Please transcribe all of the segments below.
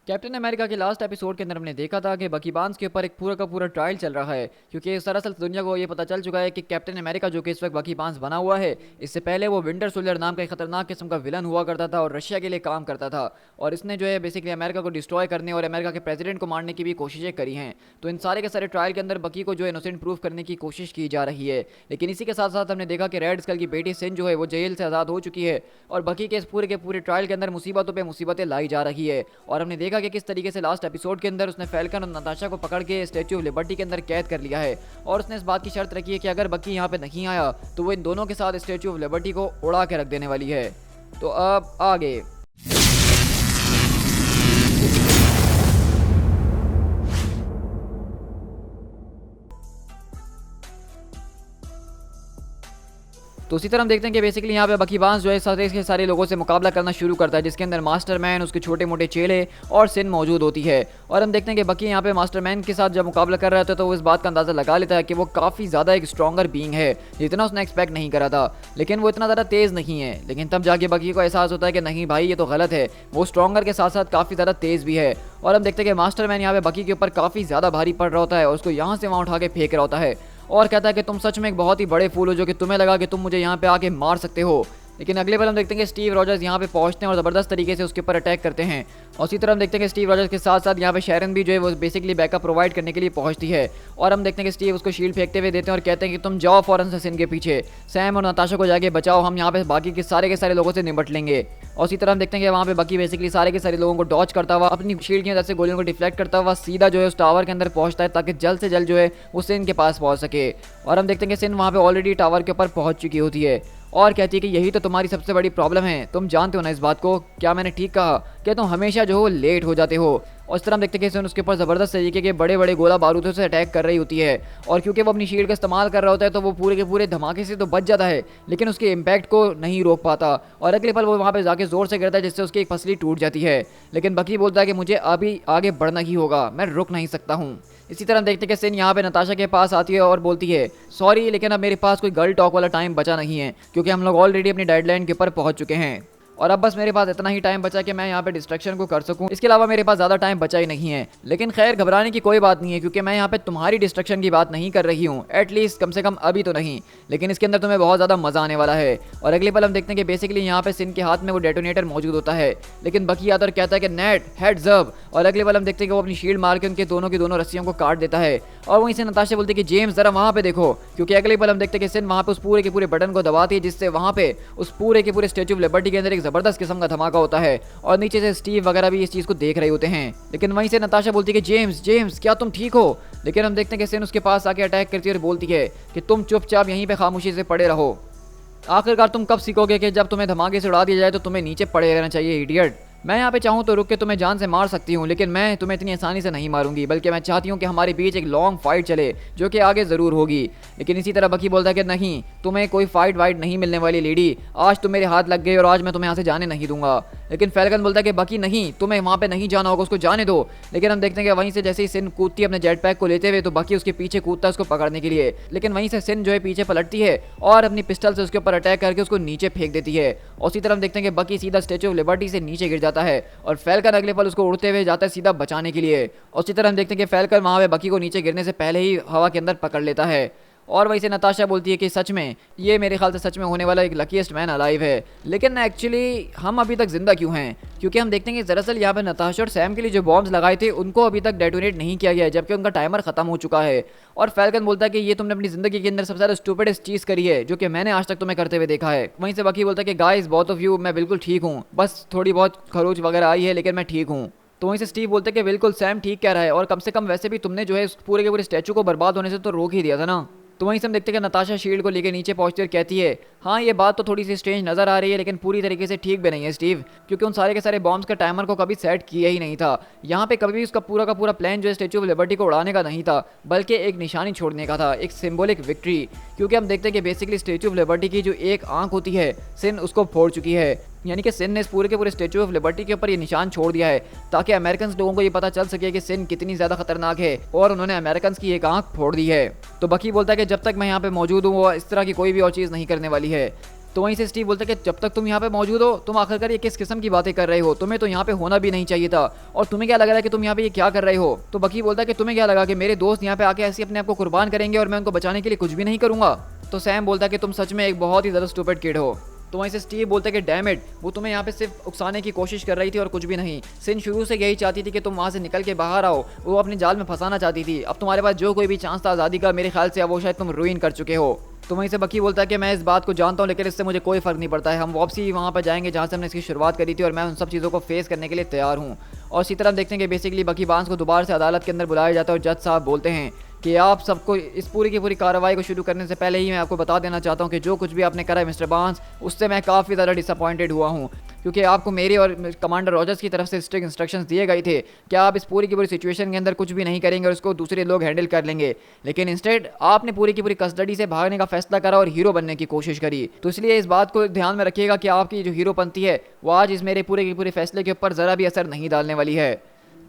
Captain America के last episode के अंदर हमने देखा था कि बकी बार्न्स के ऊपर एक पूरा का पूरा ट्रायल चल रहा है, क्योंकि दरअसल दुनिया को ये पता चल चुका है कि कैप्टन अमेरिका जो कि इस वक्त बकी बार्न्स बना हुआ है, इससे पहले वो विंटर सोल्जर नाम का एक खतरनाक किस्म का विलन हुआ करता था और रशिया के लिए काम करता था। और इसने जो है बेसिकली अमेरिका को डिस्ट्रॉय करने और अमेरिका के प्रेसिडेंट को मारने की भी कोशिशें करी हैं। तो इन सारे के सारे ट्रायल के अंदर बकी को जो है इनोसेंट प्रूव करने की कोशिश की जा रही है। लेकिन इसी के साथ साथ हमने देखा कि रेड स्कल की बेटी सिन जो है वो जेल से आज़ाद हो चुकी है और बकी के पूरे ट्रायल के अंदर मुसीबतों पर मुसीबतें लाई जा रही है। और हमने देखा कि किस तरीके से लास्ट एपिसोड के अंदर उसने फैल्कन और नताशा को पकड़ के स्टैच्यू ऑफ लिबर्टी के अंदर कैद कर लिया है और उसने इस बात की शर्त रखी है कि अगर बकी यहाँ पे नहीं आया तो वो इन दोनों के साथ स्टैच्यू ऑफ लिबर्टी को उड़ा के रख देने वाली है। तो अब आगे तो उसी तरह हम देखते हैं कि बेसिकली यहाँ पे बकी बार्न्स जो है सारे के सारे लोगों से मुकाबला करना शुरू करता है, जिसके अंदर मास्टरमैन, उसके छोटे मोटे चेले और सिन मौजूद होती है। और हम देखते हैं कि बकी यहाँ पे मास्टरमैन के साथ जब मुकाबला कर रहा था तो वो इस बात का अंदाज़ा लगा लेता है कि वो काफ़ी ज़्यादा एक स्ट्रॉन्गर बीइंग है, जितना उसने एक्सपेक्ट नहीं करा था। लेकिन वो इतना ज़्यादा तेज़ नहीं है। लेकिन तब जाके बकी को एहसास होता है कि नहीं भाई, ये तो गलत है, वो स्ट्रॉन्गर के साथ साथ काफ़ी ज़्यादा तेज़ भी है। और हम देखते हैं कि मास्टरमैन यहाँ पे बकी के ऊपर काफ़ी ज़्यादा भारी पड़ रहा होता है और उसको यहाँ से वहाँ उठा के फेंक रहा होता है और कहता है कि तुम सच में एक बहुत ही बड़े फूल हो जो कि तुम्हें लगा कि तुम मुझे यहाँ पे आके मार सकते हो। लेकिन अगले बार हम देखते हैं कि स्टीव रॉजर्स यहाँ पे पहुंचते हैं और ज़बरदस्त तरीके से उसके ऊपर अटैक करते हैं। और उसी तरह हम देखते हैं कि स्टीव रॉजर्स के साथ साथ यहाँ पे शैरन भी जो है वो बेसिकली बैकअप प्रोवाइड करने के लिए पहुंचती है। और हम देखते हैं कि स्टीव उसको शील्ड फेंकते हुए देते हैं और कहते हैं कि तुम जाओ फौरन से सिन के पीछे, सैम और नताशा को जाके बचाओ, हम यहाँ पे बाकी के सारे लोगों से निपट लेंगे। और उसी तरह हम देखते हैं कि वहाँ पे बकी बेसिकली सारे के सारे लोगों को डॉच करता हुआ, अपनी शील्ड की मदद से गोलियों को डिफ्लेक्ट करता हुआ सीधा जो है उस टावर के अंदर पहुंचता है ताकि जल्द से जल्द जो है वो सिन के पास पहुंच सके। और हम देखते हैं कि सिन वहाँ पे ऑलरेडी टावर के ऊपर पहुंच चुकी होती है और कहती है कि यही तो तुम्हारी सबसे बड़ी प्रॉब्लम है, तुम जानते हो ना इस बात को। क्या मैंने ठीक कहा? क्या तुम हमेशा जो हो लेट हो जाते हो। और इस तरह हम देखते हैं कि उसके ऊपर ज़बरदस्त तरीके के बड़े बड़े गोला बारूदों से अटैक कर रही होती है। और क्योंकि वो अपनी शील्ड का इस्तेमाल कर रहा होता है तो वो पूरे के पूरे धमाके से तो बच जाता है, लेकिन उसके इम्पैक्ट को नहीं रोक पाता और अगले पल वो वहाँ पे जाके ज़ोर से गिरता है, जिससे उसकी एक पसली टूट जाती है। लेकिन बकी बोलता है कि मुझे अभी आगे बढ़ना ही होगा, मैं रुक नहीं सकता हूँ। इसी तरह हम देखते हैं कि सिन यहाँ पे नताशा के पास आती है और बोलती है सॉरी, लेकिन अब मेरे पास कोई गर्ल टॉक वाला टाइम बचा नहीं है, क्योंकि हम लोग ऑलरेडी अपनी डेडलाइन के ऊपर पहुँच चुके हैं और अब बस मेरे पास इतना ही टाइम बचा कि मैं यहाँ पे डिस्ट्रक्शन को कर सकूँ, इसके अलावा मेरे पास ज़्यादा टाइम बचा ही नहीं है। लेकिन खैर, घबराने की कोई बात नहीं है, क्योंकि मैं यहाँ पे तुम्हारी डिस्ट्रक्शन की बात नहीं कर रही हूँ, एटलीस्ट कम से कम अभी तो नहीं, लेकिन इसके अंदर तुम्हें बहुत ज़्यादा मज़ा आने वाला है। और अगले पल हम देखते हैं कि बेसिकली यहाँ पे सिन के हाथ में वो डेटोनेटर मौजूद होता है, लेकिन बकी आता और कहता है कि नेट हेड्स अप। और अगले पल हम देखते हैं कि वो अपनी शील्ड मार के उनके दोनों की दोनों रस्सियों को काट देता है। और वहीं से नताशा बोलती है कि जेम्स ज़रा वहाँ पे देखो, क्योंकि अगले पल हम देखते हैं कि सिन वहाँ पे उस पूरे के पूरे बटन को दबाती है, जिससे वहाँ पे उस पूरे के पूरे स्टैच्यू ऑफ लिबर्टी के अंदर एक ज़बरदस्त किस्म का धमाका होता है और नीचे से स्टीव वगैरह भी इस चीज़ को देख रहे होते हैं। लेकिन वहीं से नताशा बोलती है कि जेम्स जेम्स क्या तुम ठीक हो? लेकिन हम देखते हैं कि सिन उसके पास आके अटैक करती है और बोलती है कि तुम चुपचाप यहीं पे खामोशी से पड़े रहो। आखिरकार तुम कब सीखोगे कि जब तुम्हें धमाके से उड़ा दिया जाए तो तुम्हें नीचे पड़े रहना चाहिए, इडियट। मैं यहाँ पे चाहूँ तो रुक के तुम्हें जान से मार सकती हूँ, लेकिन मैं तुम्हें इतनी आसानी से नहीं मारूंगी, बल्कि मैं चाहती हूँ कि हमारे बीच एक लॉन्ग फाइट चले जो कि आगे ज़रूर होगी। लेकिन इसी तरह बकी बोलता है कि नहीं, तुम्हें कोई फाइट वाइट नहीं मिलने वाली लेडी, आज तुम मेरे हाथ लग गए और आज मैं तुम्हें यहाँ से जाने नहीं दूंगा। लेकिन फैल्कन बोलता है कि बकी नहीं, तुम्हें वहाँ पे नहीं जाना होगा, उसको जाने दो। लेकिन हम देखते हैं कि वहीं से जैसे ही सिन कूदती है अपने जेट पैक को लेते हुए तो बकी उसके पीछे कूदता है उसको पकड़ने के लिए। लेकिन वहीं से सिन जो है पीछे पलटती है और अपनी पिस्टल से उसके ऊपर अटैक करके उसको नीचे फेंक देती है। और उसी तरह हम देखते हैं कि बकी सीधा स्टैच्यू ऑफ लिबर्टी से नीचे गिर जाता है और फैल्कन अगले पल उसको उड़ते हुए जाता है सीधा बचाने के लिए। और उसी तरह हम देखते हैं कि फैल्कन वहाँ पे बकी को नीचे गिरने से पहले ही हवा के अंदर पकड़ लेता है। और वहीं से नताशा बोलती है कि सच में ये मेरे ख्याल से सच में होने वाला एक लकीस्ट मैन अलाइव है। लेकिन एक्चुअली हम अभी तक जिंदा क्यों हैं? क्योंकि हम देखते हैं कि दरअसल यहाँ पे नताशा और सैम के लिए जो बॉम्ब्स लगाए थे उनको अभी तक डेटोनेट नहीं किया गया है, जबकि उनका टाइमर खत्म हो चुका है। और फैल्कन बोलता है कि ये तुमने अपनी जिंदगी के अंदर सबसे ज़्यादा स्टूपिडेस्ट चीज़ करी है जो कि मैंने आज तक तुम्हें करते हुए देखा है। वहीं से बकी बोलता है कि गाइस बोथ ऑफ यू, मैं बिल्कुल ठीक हूँ, बस थोड़ी बहुत खरोच वगैरह आई है, लेकिन मैं ठीक हूँ। तो वहीं से स्टीव बोलते हैं कि बिल्कुल सैम ठीक कह रहा है, और कम से कम वैसे भी तुमने जो है उस पूरे के पूरे स्टैचू को बर्बाद होने से तो रोक ही दिया था ना। तो वहीं से हम देखते हैं कि नताशा शील्ड को लेकर नीचे पहुंचती और कहती है हाँ, ये बात तो थोड़ी सी स्ट्रेंज नज़र आ रही है, लेकिन पूरी तरीके से ठीक भी नहीं है स्टीव, क्योंकि उन सारे के सारे बॉम्ब्स का टाइमर को कभी सेट किया ही नहीं था। यहाँ पे कभी भी उसका पूरा का पूरा प्लान जो है स्टैच्यू ऑफ लिबर्टी को उड़ाने का नहीं था, बल्कि एक निशानी छोड़ने का था, एक सिंबॉलिक विक्ट्री। क्योंकि हम देखते हैं कि बेसिकली स्टैच्यू ऑफ लिबर्टी की जो एक आंख होती है सिन उसको फोड़ चुकी है, यानी कि सिन ने इस पूरे के पूरे स्टैच्यू ऑफ लिबर्टी के ऊपर ये निशान छोड़ दिया है ताकि अमेरिकन लोगों को ये पता चल सके कि सिन कितनी ज़्यादा खतरनाक है, और उन्होंने अमेरिकन की एक आंख फोड़ दी है। तो बकी बोलता है कि जब तक मैं यहाँ पे मौजूद हूँ वो इस तरह की कोई भी और चीज़ नहीं करने वाली है। तो वहीं से स्टीव बोलता है कि जब तक तुम यहाँ पे मौजूद हो तुम आखिरकार ये किस किस्म की बातें कर रहे हो, तुम्हें तो यहाँ पे होना भी नहीं चाहिए था, और तुम्हें क्या लग रहा है कि तुम यहाँ पे ये क्या कर रहे हो। तो बकी बोलता है कि तुम्हें क्या लगा कि मेरे दोस्त यहाँ पे आके ऐसे अपने आप को कुर्बान करेंगे और मैं उनको बचाने के लिए कुछ भी नहीं करूंगा। तो सैम बोलता है कि तुम सच में एक बहुत ही ज़्यादा स्टूपिड किड हो। तो वहीं से स्टीव बोलता है कि डैम इट, वो तुम्हें यहाँ पे सिर्फ उकसाने की कोशिश कर रही थी और कुछ भी नहीं। सिन शुरू से यही चाहती थी कि तुम वहाँ से निकल के बाहर आओ, वो अपने जाल में फंसाना चाहती थी। अब तुम्हारे पास जो कोई भी चांस था आज़ादी का, मेरे ख्याल से अब वो शायद तुम रुइन कर चुके हो। तो वहीं से बकी बोलता है कि मैं इस बात को जानता हूँ लेकिन इससे मुझे कोई फ़र्क नहीं पड़ता है, हम वापसी वहाँ पर जाएंगे जहाँ से हमने इसकी शुरुआत करी थी और मैं उन सब चीज़ों को फेस करने के लिए तैयार हूँ। और इसी तरह हम देखते हैं कि बेसिकली बकी बांस को दोबारा से अदालत के अंदर बुलाया जाता है और जज साहब बोलते हैं कि आप सबको इस पूरी की पूरी कार्रवाई को शुरू करने से पहले ही मैं आपको बता देना चाहता हूँ कि जो कुछ भी आपने करा है मिस्टर बांस, उससे मैं काफ़ी ज़्यादा डिसअपॉइंटेड हुआ हूँ, क्योंकि आपको मेरी और कमांडर रॉजर्स की तरफ से स्ट्रिक्ट इंस्ट्रक्शंस दिए गए थे कि आप इस पूरी की पूरी सिचुएशन के अंदर कुछ भी नहीं करेंगे और उसको दूसरे लोग हैंडल कर लेंगे, लेकिन इंस्टेड आपने पूरी की पूरी कस्टडी से भागने का फैसला करा और हीरो बनने की कोशिश करी। तो इसलिए इस बात को ध्यान में रखिएगा कि आपकी जो हीरोपंथी है वो आज इस मेरे पूरे के पूरे फैसले के ऊपर ज़रा भी असर नहीं डालने वाली है।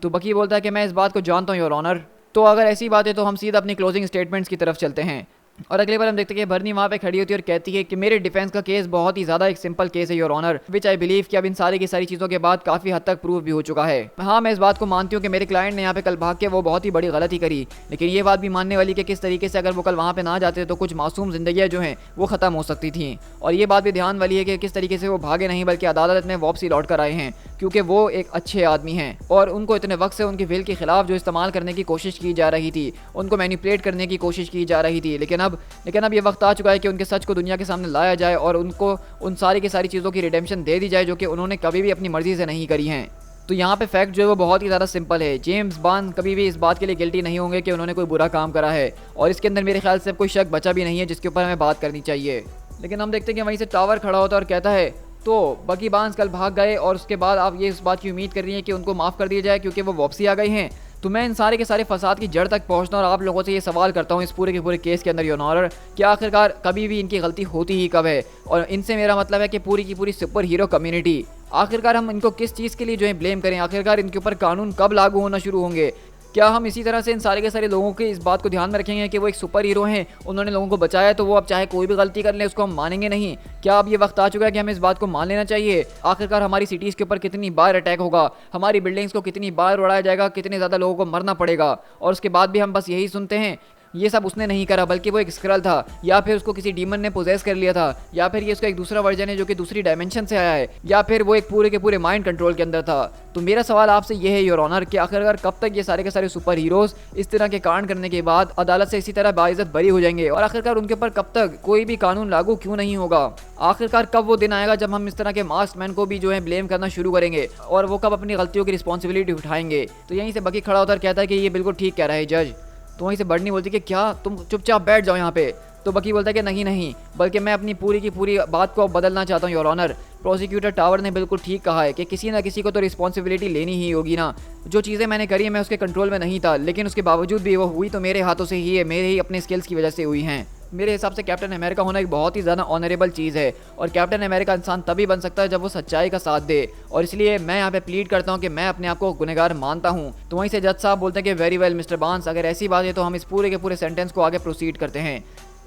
तो बकी बोलता है कि मैं इस बात को जानता हूँ योर ऑनर। तो अगर ऐसी बात है तो हम सीधा अपनी क्लोजिंग स्टेटमेंट्स की तरफ चलते हैं। और अगली बार हम देखते हैं कि बर्नी वहाँ पे खड़ी होती है और कहती है कि मेरे डिफेंस का केस बहुत ही ज़्यादा एक सिंपल केस है your honour, which I believe कि अब इन सारी की सारी चीज़ों के बाद काफ़ी हद तक प्रूव भी हो चुका है। हाँ, मैं इस बात को मानती हूँ कि मेरे क्लाइंट ने यहाँ पे कल भाग के वो बहुत ही बड़ी गलती करी, लेकिन ये बात भी मानने वाली कि किस तरीके से अगर वो कल वहाँ पे ना जाते तो कुछ मासूम जिंदगियाँ जो हैं वो ख़त्म हो सकती थी। और ये बात भी ध्यान वाली है कि किस तरीके से वो भागे नहीं बल्कि अदालत में वापसी लौट कर आए हैं, क्योंकि वो एक अच्छे आदमी हैं और उनको इतने वक्त से उनके विल के खिलाफ जो इस्तेमाल करने की कोशिश की जा रही थी, उनको मैनिपुलेट करने की कोशिश की जा रही थी, लेकिन अब ये वक्त आ चुका है कि उनके सच को दुनिया के सामने लाया जाए और उनको उन सारी की सारी चीज़ों की रिडेम्पशन दे दी जाए जो कि उन्होंने कभी भी अपनी मर्जी से नहीं करी हैं। तो यहाँ पे फैक्ट जो है वो बहुत ही ज़्यादा सिंपल है, जेम्स बॉन्ड कभी भी इस बात के लिए गिल्टी नहीं होंगे कि उन्होंने कोई बुरा काम करा है, और इसके अंदर मेरे ख्याल से कोई शक बचा भी नहीं है जिसके ऊपर हमें बात करनी चाहिए। लेकिन हम देखते हैं कि वहीं से टावर खड़ा होता है और कहता है तो बकी बांस कल भाग गए और उसके बाद आप ये इस बात की उम्मीद कर रही हैं कि उनको माफ़ कर दिया जाए क्योंकि वो वापसी आ गए हैं। तो मैं इन सारे के सारे फसाद की जड़ तक पहुंचना और आप लोगों से ये सवाल करता हूं इस पूरे के पूरे केस के अंदर योर ऑनर कि आखिरकार कभी भी इनकी गलती होती ही कब है, और इनसे मेरा मतलब है कि पूरी की पूरी सुपर हीरो कम्युनिटी, आखिरकार हम इनको किस चीज़ के लिए जो है ब्लेम करें, आखिरकार इनके ऊपर कानून कब लागू होना शुरू होंगे। क्या हम इसी तरह से इन सारे के सारे लोगों के इस बात को ध्यान में रखेंगे कि वो एक सुपर हीरो हैं, उन्होंने लोगों को बचाया, तो वो अब चाहे कोई भी गलती कर ले उसको हम मानेंगे नहीं? क्या अब ये वक्त आ चुका है कि हमें इस बात को मान लेना चाहिए? आखिरकार हमारी सिटीज़ के ऊपर कितनी बार अटैक होगा, हमारी बिल्डिंग्स को कितनी बार उड़ाया जाएगा, कितने ज़्यादा लोगों को मरना पड़ेगा, और उसके बाद भी हम बस यही सुनते हैं ये सब उसने नहीं करा बल्कि वो एक स्क्रल था, या फिर उसको किसी डीमन ने पोजेस कर लिया था, या फिर ये उसका एक दूसरा वर्जन है जो कि दूसरी डायमेंशन से आया है, या फिर वो एक पूरे के पूरे माइंड कंट्रोल के अंदर था। तो मेरा सवाल आपसे ये है योर ऑनर कि आखिरकार कब तक ये सारे के सारे सुपर हीरोज इस तरह के कांड करने के बाद अदालत से इसी तरह बाइज्जत बरी हो जाएंगे, और आखिरकार उनके ऊपर कब तक कोई भी कानून लागू क्यों नहीं होगा? आखिरकार कब वो दिन आएगा जब हम इस तरह के मास्क मैन को भी जो है ब्लेम करना शुरू करेंगे, और वो कब अपनी गलतियों की रिस्पॉन्सिबिलिटी उठाएंगे? तो यहीं से बकी खड़ा होता है कहता है कि ये बिल्कुल ठीक कह रहा है जज। तो वहीं से बर्नी बोलती कि क्या तुम चुपचाप बैठ जाओ यहाँ पे? तो बकी बोलता है कि नहीं, बल्कि मैं अपनी पूरी की पूरी बात को बदलना चाहता हूँ योर ऑनर। प्रोसिक्यूटर टावर ने बिल्कुल ठीक कहा है कि किसी ना किसी को तो रिस्पॉन्सिबिलिटी लेनी ही होगी ना। जो चीज़ें मैंने करी है मैं उसके कंट्रोल में नहीं था, लेकिन उसके बावजूद भी वो हुई तो मेरे हाथों से ही है, मेरे ही अपने स्किल्स की वजह से हुई हैं। मेरे हिसाब से कैप्टन अमेरिका होना एक बहुत ही ज़्यादा ऑनरेबल चीज़ है, और कैप्टन अमेरिका इंसान तभी बन सकता है जब वो सच्चाई का साथ दे, और इसलिए मैं यहाँ पे प्लीड करता हूँ कि मैं अपने आप को गुनहगार मानता हूँ। तो वहीं से जज साहब बोलते हैं कि वेरी वेल मिस्टर बांस, अगर ऐसी बात है तो हम इस पूरे के पूरे सेंटेंस को आगे प्रोसीड करते हैं।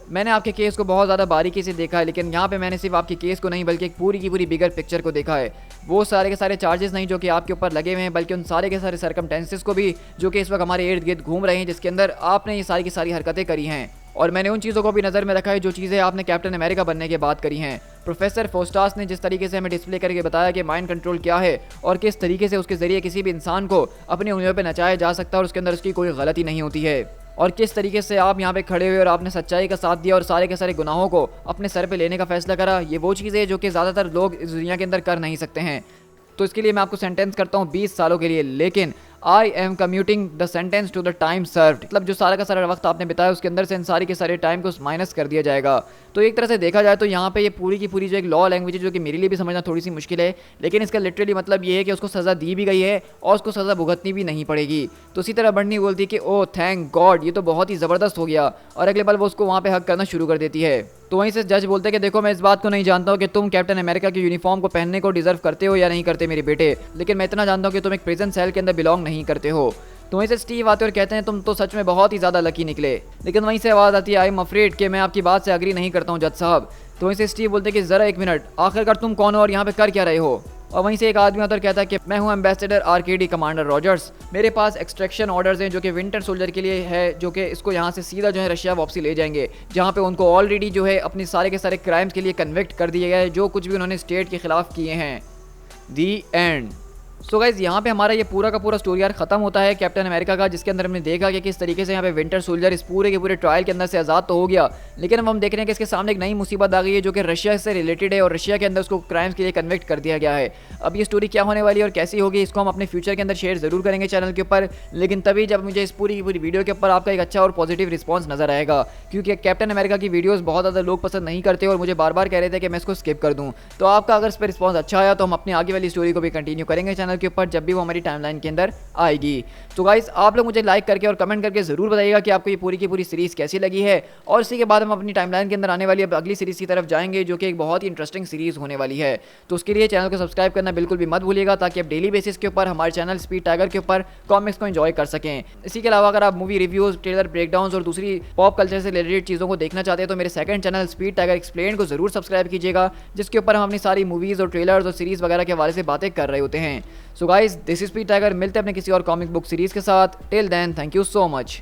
मैंने आपके केस को बहुत ज़्यादा बारीकी से देखा है, लेकिन यहाँ पे मैंने सिर्फ आपके केस को नहीं बल्कि एक पूरी की पूरी बिगर पिक्चर को देखा है। वो सारे के सारे चार्जेस नहीं जो कि आपके ऊपर लगे हुए हैं, बल्कि उन सारे के सारे सर्कमटेंसेस को भी जो कि इस वक्त हमारे इर्द गिर्द घूम रहे हैं, जिसके अंदर आपने ये सारी की सारी हरकतें करी हैं। और मैंने उन चीज़ों को भी नज़र में रखा है जो चीज़ें आपने कैप्टन अमेरिका बनने के बाद करी हैं। प्रोफेसर फोस्टास ने जिस तरीके से हमें डिस्प्ले करके बताया कि माइंड कंट्रोल क्या है और किस तरीके से उसके ज़रिए किसी भी इंसान को अपनी उंगलियों पर नचाया जा सकता है और उसके अंदर उसकी कोई गलती नहीं होती है, और किस तरीके से आप यहाँ पे खड़े हुए और आपने सच्चाई का साथ दिया और सारे के सारे गुनाहों को अपने सर पे लेने का फैसला करा, ये वो चीज़ें जो कि ज़्यादातर लोग इस दुनिया के अंदर कर नहीं सकते हैं। तो इसके लिए मैं आपको सेंटेंस करता हूँ 20 सालों के लिए, लेकिन I am commuting the sentence to the time served, मतलब जो सारा का सारा वक्त आपने बिताया उसके अंदर से इन सारी के सारे टाइम को माइनस कर दिया जाएगा। तो एक तरह से देखा जाए तो यहाँ पे ये पूरी की पूरी जो एक लॉ लैंग्वेज है जो कि मेरे लिए भी समझना थोड़ी सी मुश्किल है, लेकिन इसका लिटरली मतलब ये है कि उसको सज़ा दी भी गई है और उसको सज़ा भुगतनी भी नहीं पड़ेगी। तो इसी तरह बर्नी बोलती है कि ओह थैंक गॉड, ये तो बहुत ही ज़बरदस्त हो गया, और अगले पल वो उसको वहाँ पे हक करना शुरू कर देती है। तो वहीं से जज बोलते हैं कि देखो मैं इस बात को नहीं जानता हूँ कि तुम कैप्टन अमेरिका की यूनिफॉर्म को पहनने को डिजर्व करते हो या नहीं करते मेरे बेटे, लेकिन मैं इतना जानता हूँ कि तुम एक प्रिजन सेल के अंदर बिलोंग नहीं करते हो। तो वहीं से स्टीव आते और कहते हैं तुम तो सच में बहुत ही ज़्यादा लकी निकले, लेकिन वहीं से आवाज़ आती है आई एम अफ्रेड कि मैं आपकी बात से अग्री नहीं करता हूँ जज साहब। तो इसे स्टीव बोलते कि ज़रा 1 मिनट, आखिरकार तुम कौन हो और यहाँ पे कर क्या रहे हो। और वहीं से एक आदमी आता और कहता है कि मैं हूँ एम्बेसडर आरकेडी कमांडर रॉजर्स, मेरे पास एक्सट्रैक्शन ऑर्डर्स हैं जो कि विंटर सोल्जर के लिए है, जो कि इसको यहाँ से सीधा जो है रशिया वापसी ले जाएंगे, जहाँ पे उनको ऑलरेडी जो है अपने सारे के सारे क्राइम्स के लिए कन्विक्ट कर दिए गए हैं जो कुछ भी उन्होंने स्टेट के खिलाफ किए हैं। दी एंड। सो गाइज यहाँ पे हमारा ये पूरा का पूरा स्टोरी आर्क खत्म होता है कैप्टन अमेरिका का, जिसके अंदर हमने देखा कि किस तरीके से यहाँ पे विंटर सोल्जर इस पूरे के पूरे ट्रायल के अंदर से आज़ाद तो हो गया, लेकिन अब हम देख रहे हैं कि इसके सामने एक नई मुसीबत आ गई है जो कि रशिया से रिलेटेड है और रशिया के अंदर उसको क्राइम्स के लिए कन्विक्ट कर दिया गया है। अब ये स्टोरी क्या होने वाली है और कैसी होगी इसको हम अपने फ्यूचर के अंदर शेयर जरूर करेंगे चैनल के ऊपर, लेकिन तभी जब मुझे इस पूरी की पूरी वीडियो के ऊपर आपका एक अच्छा और पॉजिटिव रिस्पॉन्स नजर आएगा, क्योंकि कैप्टन अमेरिका की वीडियोज़ बहुत ज़्यादा लोग पसंद नहीं करते और मुझे बार बार कह रहे थे कि मैं इसको स्किप कर दूँ। तो आपका अगर इस पर रिस्पॉन्स अच्छा आया तो हम अपनी आगे वाली स्टोरी को भी कंटिन्यू करेंगे चैनल के ऊपर जब भी वो हमारी टाइमलाइन के अंदर आएगी। तो गाइस आप लोग मुझे लाइक करके और कमेंट करके जरूर बताइएगा कि आपको ये पूरी की पूरी सीरीज कैसी लगी है, और इसी के बाद हम अपनी टाइमलाइन के अंदर आने वाली अगली सीरीज की तरफ जाएंगे जो कि एक बहुत ही इंटरेस्टिंग सीरीज होने वाली है। तो उसके लिए चैनल को सब्सक्राइब करना बिल्कुल भी मत भूलिएगा ताकि आप डेली बेसिस के ऊपर हमारे चैनल स्पीड टाइगर के ऊपर कॉमिक्स को एंजॉय कर सकें। इसी के अलावा अगर आप मूवी रिव्यूज, ट्रेलर ब्रेकडाउन और दूसरी पॉप कल्चर से रिलेटेड चीज़ों को देखना चाहते हैं तो मेरे second channel speed tiger explain को जरूर सब्सक्राइब कीजिएगा, जिसके ऊपर हम अपनी सारी मूवीज़ और ट्रेलर्स और सीरीज़ वगैरह के हवाले से बातें कर रहे होते हैं। So guys this is speed tiger, मिलते हैं अपने किसी और कॉमिक बुक सीरीज़ के साथ। Till then thank you so much.